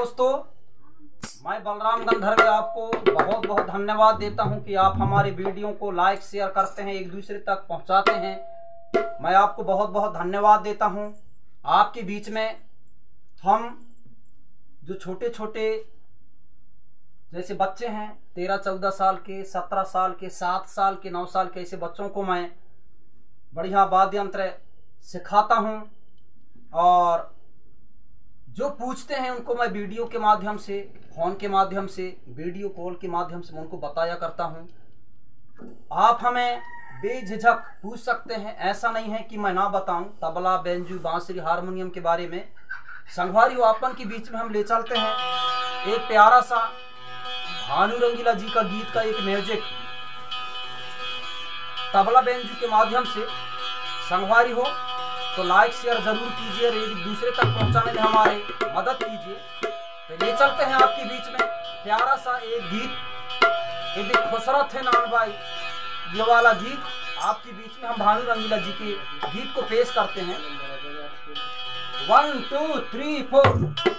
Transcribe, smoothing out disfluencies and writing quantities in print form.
दोस्तों, मैं बलराम गंधर्व आपको बहुत बहुत धन्यवाद देता हूं कि आप हमारे वीडियो को लाइक शेयर करते हैं, एक दूसरे तक पहुंचाते हैं। मैं आपको बहुत बहुत धन्यवाद देता हूं। आपके बीच में हम जो छोटे छोटे जैसे बच्चे हैं 13-14 साल के, 17 साल के, 7 साल के, 9 साल के, ऐसे बच्चों को मैं बढ़िया वाद्य यंत्र सिखाता हूं और जो पूछते हैं उनको मैं वीडियो के माध्यम से, फोन के माध्यम से, वीडियो कॉल के माध्यम से मैं उनको बताया करता हूं। आप हमें बेझिझक पूछ सकते हैं, ऐसा नहीं है कि मैं ना बताऊं। तबला, बेंजू, बांसुरी, हारमोनियम के बारे में संगवारी वापन के बीच में हम ले चलते हैं एक प्यारा सा भानु रंगीला जी का गीत का एक म्यूजिक तबला बेंजू के माध्यम से। संगवारी हो तो लाइक शेयर जरूर कीजिए, एक दूसरे तक पहुंचाने में हमारे मदद कीजिए। तो ले चलते हैं आपके बीच में प्यारा सा एक गीत, एक खुसरत है नान भाई, ये वाला गीत आपके बीच में हम भानु रंगीला जी के गीत को पेश करते हैं। 1 2 3 4।